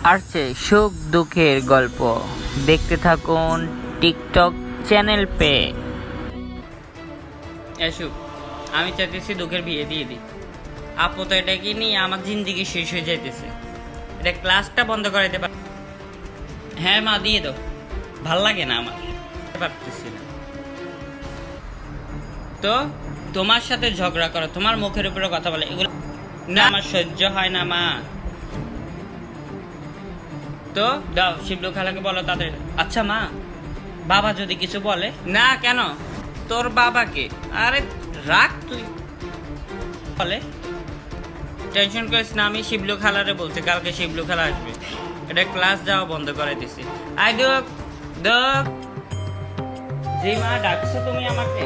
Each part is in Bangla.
আসছে সুখ দুঃখের গল্প, দেখতে থাকুন টিকটক চ্যানেল পে। এসব আমি চাইতেছি দুঃখের বিয়ে দিয়ে দিই। আপু তো এটাকে নিয়ে আমার জিন্দিগি শেষ হয়ে যাইতেছে। এটা ক্লাসটা বন্ধ করাইতে পার? হ্যাঁ মা, দিয়ে দাও। ভাল লাগে না আমার, পারতেছি না তো। তোমার সাথে ঝগড়া করো, তোমার মুখের উপরে কথা বলে, এগুলো না আমার সহ্য হয় না মা। তো দাও শিবলু খালাকে বলো তাদের। আচ্ছা মা, বাবা যদি কিছু বলে? না কেন, তোর বাবাকে? আরে রাখ তুই, বলে টেনশন করিস না। আমি শিবলু খালারে বলছি, কালকে শিবলু খালা আসবে। এটা ক্লাস যাওয়া বন্ধ করে দিছি। আই দুঃখ দুঃখ। জি মা, ডাকছো তুমি আমাকে?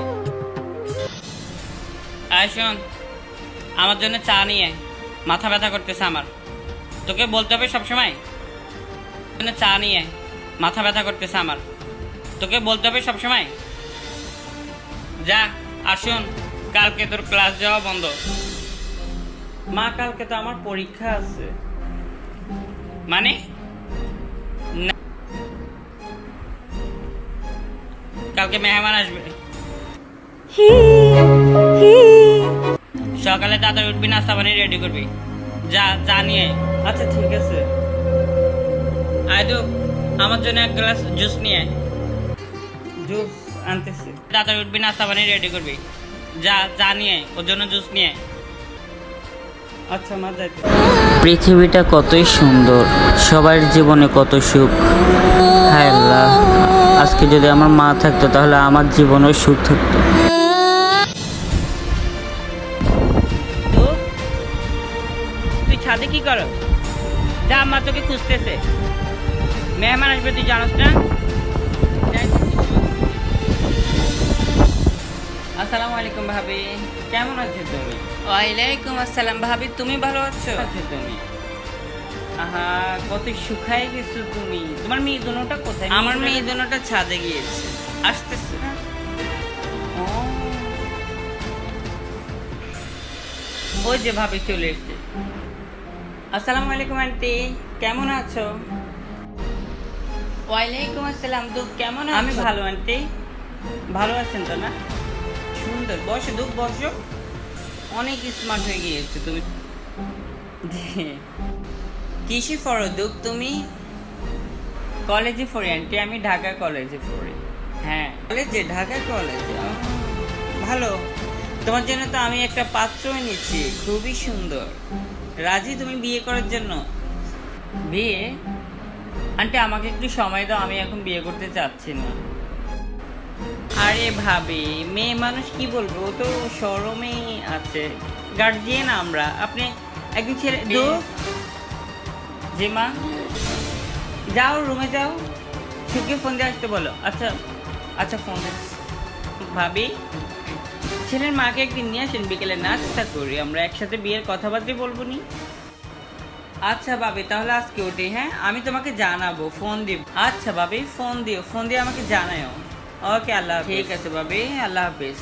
আয় শোন, আমার জন্য চা নিয়ে, মাথা ব্যথা করতেছে আমার। তোকে বলতে হবে সবসময় চা নিয়ে, মাথা ব্যথা করতেছে আমার। তোকে বলতে হবে সবসময়। যা আসুন, কালকে তোর ক্লাস যাওয়া বন্ধ। মা কালকে তো আমার পরীক্ষা আছে। মানে কালকে মেহমান আসবে, সকালে তাড়াতাড়ি উঠবি, নাস্তা বানিয়ে রেডি করবি। যা চা নিয়ে। আচ্ছা ঠিক আছে। আয়দু, আমার জন্য এক গ্লাস জুস নিয়ে। জুস আনতেছি। তাড়াতাড়ি উঠবি, নাস্তা বানিয়ে রেডি করবি। যা চা নিয়ে, ওর জন্য জুস নিয়ে। আচ্ছা মা, যাইতে। পৃথিবীটা কতই সুন্দর, সবার জীবনে কত সুখ। হায় আল্লাহ, আজকে যদি আমার মা থাকতো তাহলে আমার জীবনেও সুখ থাকতো। তুই ছাদে কি করো? যা, মা তোকে খুঁজতেছে। মেহমান আসবে, তুই জানোস না? আসসালামু আলাইকুম ভাবি, কেমন আছো তুমি? ওয়ালাইকুম আসসালাম ভাবি, তুমি ভালো আছো? তুমি আহা, কত শুকায় গেছো তুমি। তোমার মেয়ে দুটোটা কোথায়? আমার মেয়ে দুটোটা ছাদে গিয়েছে, আসতেছে। ওই যে ভাবি চলে এসছে। আসসালামু আলাইকুম আন্টি, কেমন আছো? ওয়ালাইকুম আসসালাম। দুঃখ কেমন আছো? আমি ভালো আন্টি। ভালো আছেন তো না? সুন্দর। বসো দুঃখ, বসো। অনেক স্মার্ট হয়ে গিয়েছো তুমি। কিসে পড়ো দুঃখ তুমি? কলেজে পড়ি আন্টি, আমি ঢাকা কলেজে পড়ি। হ্যাঁ কলেজে, ঢাকা কলেজে। ভালো। তোমার জন্য তো আমি একটা পাত্র এনেছি, খুবই সুন্দর। রাজি তুমি বিয়ে করার জন্য? বিয়ে আন্টি, আমাকে একটু সময় দাও, আমি এখন বিয়ে করতে চাচ্ছি না। আরে ভাবি, মেয়ে মানুষ কি বলবো, ও তো শরমে আছে। গার্জিয়ান আমরা, আপনি একদিন ছেড়ে দো। জি মা, যাও রুমে যাও, সুখে ফোন দিয়ে আসতে বলো। আচ্ছা আচ্ছা, ফোন ভাবি, ছেলের মাকে একদিন নিয়ে আসেন, বিকেলে নাস্তা করি, আমরা একসাথে বিয়ের কথাবার্তা বলবো নি। আচ্ছা ভাবি, তাহলে আজকে উঠি। হ্যাঁ, আমি তোমাকে জানাবো, ফোন দিব। আচ্ছা ভাবি, ফোন দিও, ফোন দিয়ে আমাকে জানাও। ওকে, আল্লাহ। ঠিক আছে ভাবি, আল্লাহ হাফিজ।